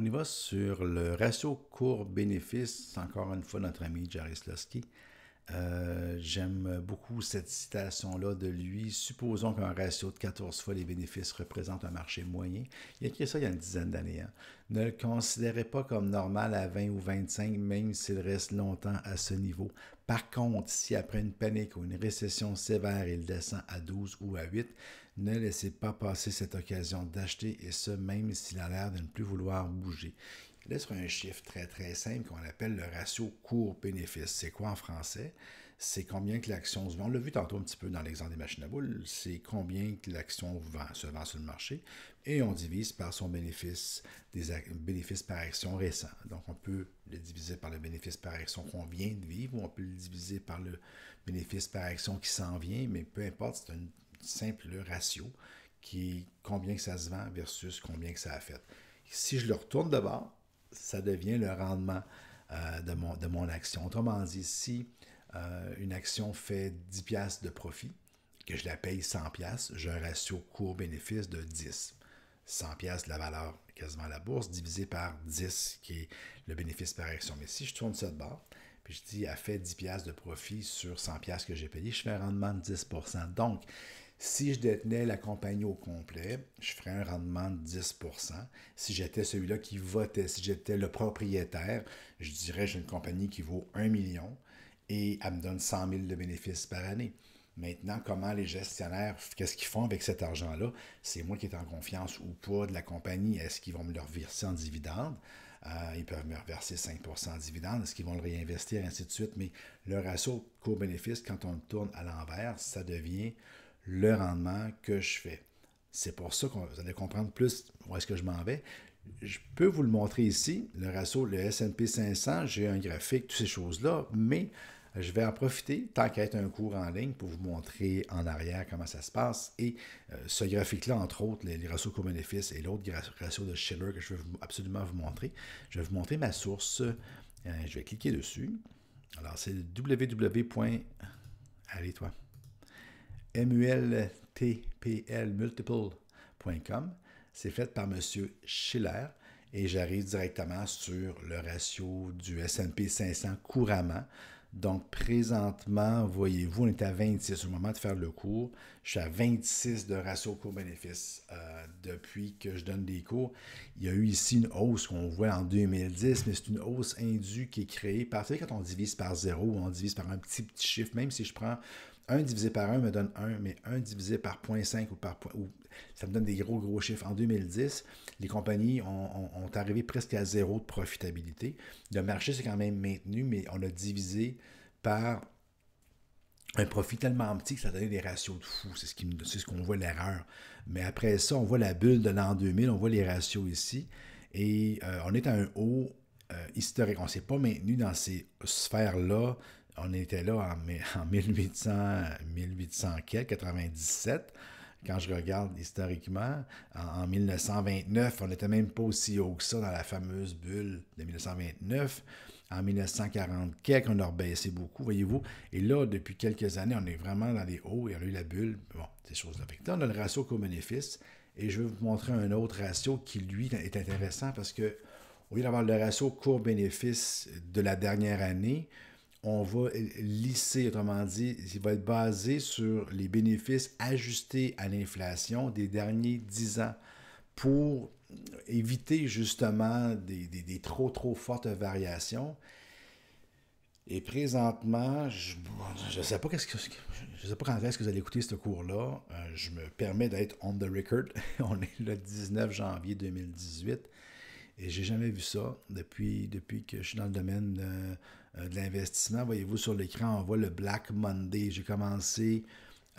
On y va sur le ratio cours-bénéfice, encore une fois notre ami Jerry Slutsky. J'aime beaucoup cette citation-là de lui. Supposons qu'un ratio de 14 fois les bénéfices représente un marché moyen. Il a écrit ça il y a une dizaine d'années. Hein. Ne le considérez pas comme normal à 20 ou 25, même s'il reste longtemps à ce niveau. Par contre, si après une panique ou une récession sévère, il descend à 12 ou à 8, ne laissez pas passer cette occasion d'acheter, et ce, même s'il a l'air de ne plus vouloir bouger. Il est sur un chiffre très très simple qu'on appelle le ratio cours-bénéfice. C'est quoi en français? C'est combien que l'action se vend. On l'a vu tantôt un petit peu dans l'exemple des machines à boules. C'est combien que l'action se vend sur le marché. Et on divise par son bénéfice, bénéfices par action récent. Donc on peut le diviser par le bénéfice par action qu'on vient de vivre, ou on peut le diviser par le bénéfice par action qui s'en vient, mais peu importe, c'est un simple ratio qui est combien que ça se vend versus combien que ça a fait. Si je le retourne de bord, ça devient le rendement de mon action. Autrement dit, si une action fait 10 piastres de profit, que je la paye 100 piastres, j'ai un ratio cours-bénéfice de 10. 100 piastres de la valeur quasiment à la bourse, divisé par 10, qui est le bénéfice par action. Mais si je tourne ça de bord, puis je dis, elle fait 10 piastres de profit sur 100 piastres que j'ai payé, je fais un rendement de 10%. Donc, si je détenais la compagnie au complet, je ferais un rendement de 10%. Si j'étais celui-là qui votait, si j'étais le propriétaire, je dirais j'ai une compagnie qui vaut 1 million et elle me donne 100 000 de bénéfices par année. Maintenant, comment les gestionnaires, qu'est-ce qu'ils font avec cet argent-là? C'est moi qui est en confiance ou pas de la compagnie. Est-ce qu'ils vont me le reverser en dividendes? Ils peuvent me reverser 5% en dividendes. Est-ce qu'ils vont le réinvestir, ainsi de suite? Mais le ratio cours-bénéfice, quand on le tourne à l'envers, ça devient le rendement que je fais. C'est pour ça que vous allez comprendre plus où est-ce que je m'en vais. Je peux vous le montrer ici, le ratio, le S&P 500, j'ai un graphique, toutes ces choses-là, mais je vais en profiter, tant qu'à être un cours en ligne, pour vous montrer en arrière comment ça se passe. Et ce graphique-là, entre autres, les ratios co-bénéfices et l'autre ratio de Shiller que je veux absolument vous montrer, je vais vous montrer ma source. Je vais cliquer dessus. Alors, c'est www. Allez, toi. multiple.com. C'est fait par M. Schiller et j'arrive directement sur le ratio du S&P 500 couramment. Donc, présentement, voyez-vous, on est à 26 au moment de faire le cours. Je suis à 26 de ratio cours-bénéfice depuis que je donne des cours. Il y a eu ici une hausse qu'on voit en 2010, mais c'est une hausse indue qui est créée parce que quand on divise par 0, on divise par un petit chiffre, même si je prends 1 divisé par 1 me donne 1, mais 1 divisé par 0,5 ou ça me donne des gros chiffres. En 2010, les compagnies ont arrivé presque à zéro de profitabilité. Le marché s'est quand même maintenu, mais on a divisé par un profit tellement petit que ça donnait des ratios de fou. C'est ce qu'on voit l'erreur. Mais après ça, on voit la bulle de l'an 2000, on voit les ratios ici. Et on est à un haut historique. On ne s'est pas maintenu dans ces sphères-là. On était là en 1800 97. Quand je regarde historiquement, en 1929, on n'était même pas aussi haut que ça dans la fameuse bulle de 1929. En 1940, on a rebaissé beaucoup, voyez-vous. Et là, depuis quelques années, on est vraiment dans les hauts et on a eu la bulle. Bon, ces choses-là. Là, on a le ratio co-bénéfice. Et je vais vous montrer un autre ratio qui, lui, est intéressant parce que au lieu d'avoir le ratio cours-bénéfice de la dernière année, on va lisser, autrement dit, il va être basé sur les bénéfices ajustés à l'inflation des derniers 10 ans pour éviter justement des trop fortes variations. Et présentement, je ne sais pas je sais pas quand est-ce que vous allez écouter ce cours-là. Je me permets d'être on the record. On est le 19 janvier 2018. Et j'ai jamais vu ça depuis que je suis dans le domaine de l'investissement. Voyez-vous, sur l'écran, on voit le Black Monday. J'ai commencé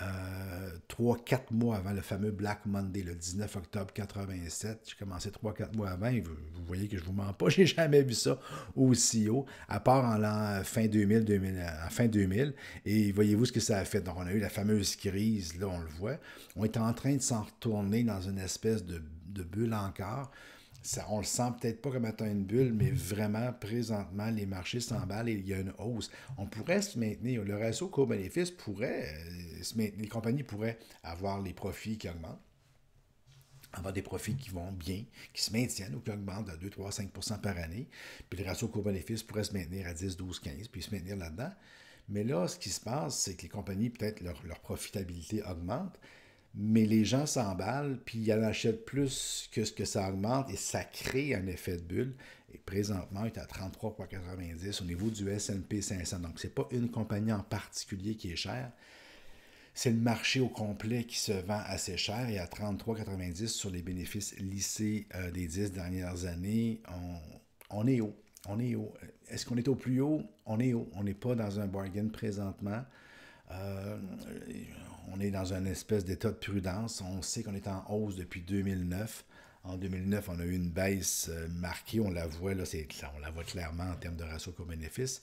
3-4 mois avant le fameux Black Monday, le 19 octobre 87. J'ai commencé 3-4 mois avant et vous voyez que je ne vous mens pas. J'ai jamais vu ça aussi haut, à part en fin 2000. Et voyez-vous ce que ça a fait. Donc, on a eu la fameuse crise, là, on le voit. On est en train de s'en retourner dans une espèce de bulle encore. Ça, on le sent peut-être pas comme étant une bulle, mais vraiment, présentement, les marchés s'emballent et il y a une hausse. On pourrait se maintenir. Le ratio cours-bénéfice pourrait se maintenir. Les compagnies pourraient avoir les profits qui augmentent. avoir des profits qui vont bien, qui se maintiennent ou qui augmentent de 2, 3, 5 par année. Puis le ratio coût-bénéfice pourrait se maintenir à 10, 12, 15, puis se maintenir là-dedans. Mais là, ce qui se passe, c'est que les compagnies, peut-être leur profitabilité augmente, mais les gens s'emballent, puis ils en achètent plus que ce que ça augmente, et ça crée un effet de bulle. Et présentement, il est à 33,90 au niveau du S&P 500. Donc, ce n'est pas une compagnie en particulier qui est chère, c'est le marché au complet qui se vend assez cher, et à 33,90 sur les bénéfices lissés des 10 dernières années, on est haut. On est haut. Est-ce qu'on est au plus haut? On est haut. On n'est pas dans un bargain présentement. Euh, on est dans une espèce d'état de prudence. On sait qu'on est en hausse depuis 2009. En 2009, on a eu une baisse marquée. On la voit, là, on la voit clairement en termes de ratio coût-bénéfice.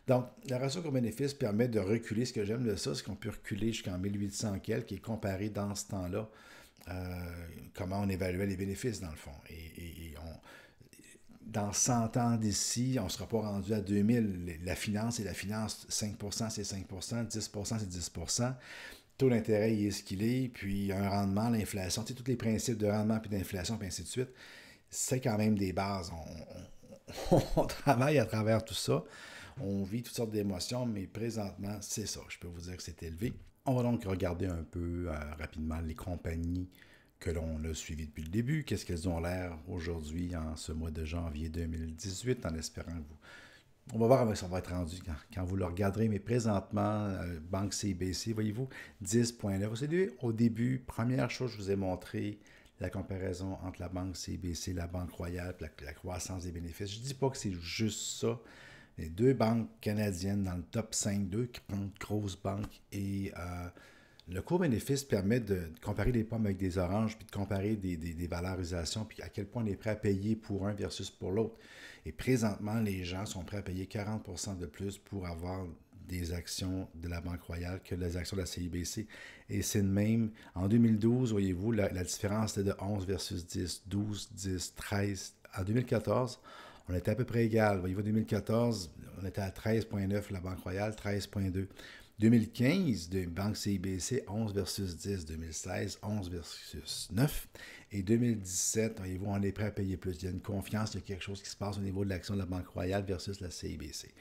Donc, le ratio coût-bénéfice permet de reculer. Ce que j'aime de ça, c'est qu'on peut reculer jusqu'en 1800 quelques et comparer dans ce temps-là comment on évaluait les bénéfices, dans le fond. Dans 100 ans d'ici, on ne sera pas rendu à 2000. La finance, c'est la finance. 5%, c'est 5%, 10%, c'est 10%. Taux d'intérêt, il est ce qu'il est. Puis un rendement, l'inflation, tu sais, tous les principes de rendement puis d'inflation, puis ainsi de suite, c'est quand même des bases. On travaille à travers tout ça. On vit toutes sortes d'émotions, mais présentement, c'est ça. Je peux vous dire que c'est élevé. On va donc regarder un peu rapidement les compagnies que l'on a suivies depuis le début. Qu'est-ce qu'elles ont l'air aujourd'hui en ce mois de janvier 2018, en espérant que vous... On va voir où ça va être rendu quand vous le regarderez, mais présentement, Banque CIBC, voyez-vous, 10,9. Au début, première chose, je vous ai montré la comparaison entre la Banque CIBC, la Banque Royale, la croissance des bénéfices. Je ne dis pas que c'est juste ça. Les deux banques canadiennes dans le top 5, deux grosses banques, et le coût-bénéfice permet de comparer les pommes avec des oranges, puis de comparer des valorisations, puis à quel point on est prêt à payer pour un versus pour l'autre. Et présentement, les gens sont prêts à payer 40% de plus pour avoir des actions de la Banque Royale que les actions de la CIBC. Et c'est de même. En 2012, voyez-vous, la différence était de 11 versus 10, 12, 10, 13. En 2014, on était à peu près égal. Voyez-vous, 2014, on était à 13,9 la Banque Royale, 13,2. 2015, de Banque CIBC, 11 versus 10. 2016, 11 versus 9. Et 2017, voyez-vous, on est prêt à payer plus. Il y a une confiance, il y a quelque chose qui se passe au niveau de l'action de la Banque Royale versus la CIBC.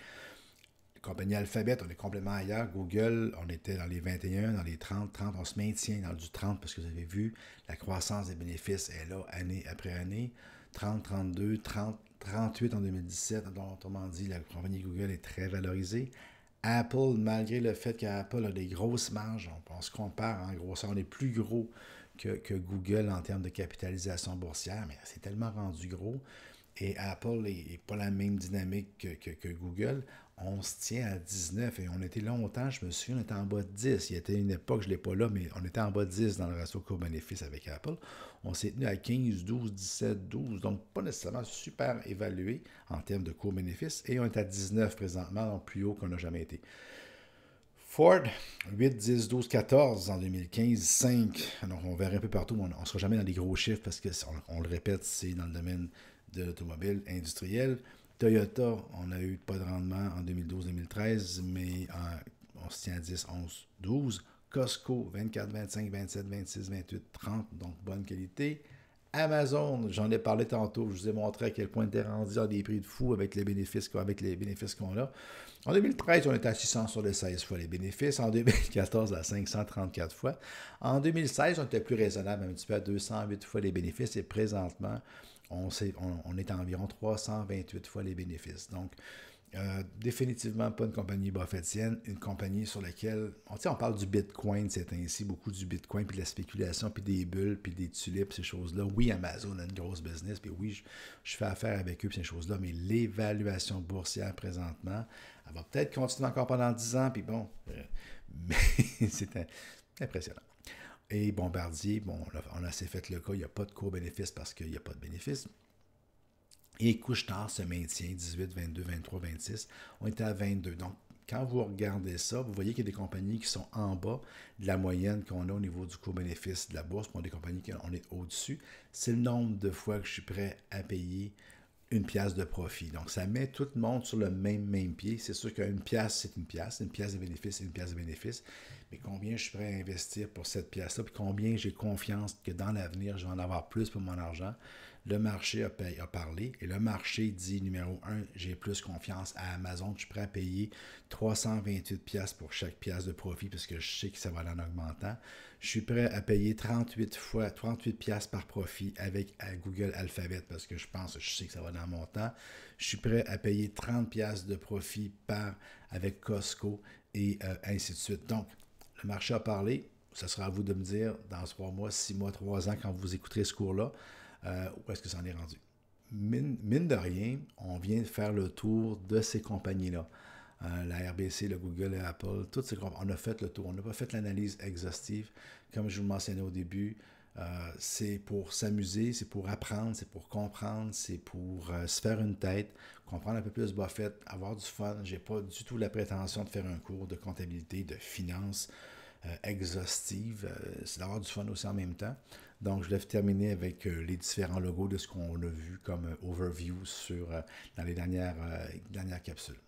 La compagnie Alphabet, on est complètement ailleurs. Google, on était dans les 21, dans les 30, on se maintient dans du 30 parce que vous avez vu, la croissance des bénéfices est là année après année. 30, 32, 30, 38 en 2017. Donc, autrement dit, la compagnie Google est très valorisée. Apple, malgré le fait qu'Apple a des grosses marges, on se compare en grosseur, on est plus gros que Google en termes de capitalisation boursière, mais c'est tellement rendu gros. Et Apple n'est pas la même dynamique que Google. On se tient à 19 et on était longtemps, je me souviens, on était en bas de 10. Il y a une époque, je ne l'ai pas là, mais on était en bas de 10 dans le ratio coût-bénéfice avec Apple. On s'est tenu à 15, 12, 17, 12, donc pas nécessairement super évalué en termes de coût-bénéfice. Et on est à 19 présentement, donc plus haut qu'on n'a jamais été. Ford, 8, 10, 12, 14 en 2015, 5. Donc on verra un peu partout, mais on ne sera jamais dans des gros chiffres parce qu'on le répète, c'est dans le domaine de l'automobile industrielle. Toyota, on a eu pas de rendement en 2012-2013, mais on se tient à 10, 11, 12. Costco, 24, 25, 27, 26, 28, 30, donc bonne qualité. Amazon, j'en ai parlé tantôt, je vous ai montré à quel point on était rendu à des prix de fou avec les bénéfices qu'on a. En 2013, on était à 676 fois les bénéfices. En 2014, à 534 fois. En 2016, on était plus raisonnable, un petit peu à 208 fois les bénéfices. Et présentement, on est à environ 328 fois les bénéfices. Donc, définitivement pas une compagnie buffettienne, une compagnie sur laquelle, on parle du Bitcoin, c'est ainsi, beaucoup du Bitcoin, puis de la spéculation, puis des bulles, puis des tulipes, ces choses-là. Oui, Amazon a une grosse business, puis oui, je fais affaire avec eux, puis ces choses-là, mais l'évaluation boursière présentement, elle va peut-être continuer encore pendant 10 ans, puis bon, mais c'est impressionnant. Et Bombardier, bon, on a assez fait le cas, il n'y a pas de court-bénéfice parce qu'il n'y a pas de bénéfice. Et Couche-Tard se maintient, 18, 22, 23, 26. On était à 22. Donc, quand vous regardez ça, vous voyez qu'il y a des compagnies qui sont en bas de la moyenne qu'on a au niveau du coût-bénéfice de la bourse, pour des compagnies qui on est au-dessus. C'est le nombre de fois que je suis prêt à payer une pièce de profit. Donc, ça met tout le monde sur le même pied. C'est sûr qu'une pièce, c'est une pièce de bénéfice, c'est une pièce de bénéfice. Mais combien je suis prêt à investir pour cette pièce-là, puis combien j'ai confiance que dans l'avenir, je vais en avoir plus pour mon argent. Le marché a parlé et le marché dit, numéro un, j'ai plus confiance à Amazon. Je suis prêt à payer 328$ pour chaque pièce de profit parce que je sais que ça va aller en augmentant. Je suis prêt à payer 38$ par profit avec Google Alphabet parce que je sais que ça va dans mon temps. Je suis prêt à payer 30$ de profit avec Costco et ainsi de suite. Donc, le marché a parlé. Ce sera à vous de me dire dans 3 mois, 6 mois, 3 ans, quand vous écouterez ce cours-là, où est-ce que ça en est rendu. Mine de rien, on vient de faire le tour de ces compagnies-là. La RBC, le Google et Apple, toutes ces compagnies, on a fait le tour. On n'a pas fait l'analyse exhaustive. Comme je vous le mentionnais au début, c'est pour s'amuser, c'est pour apprendre, c'est pour comprendre, c'est pour se faire une tête, comprendre un peu plus Buffett, avoir du fun. Je n'ai pas du tout la prétention de faire un cours de comptabilité, de finance exhaustive. C'est d'avoir du fun aussi en même temps. Donc, je vais terminer avec les différents logos de ce qu'on a vu comme overview dans les dernières capsules.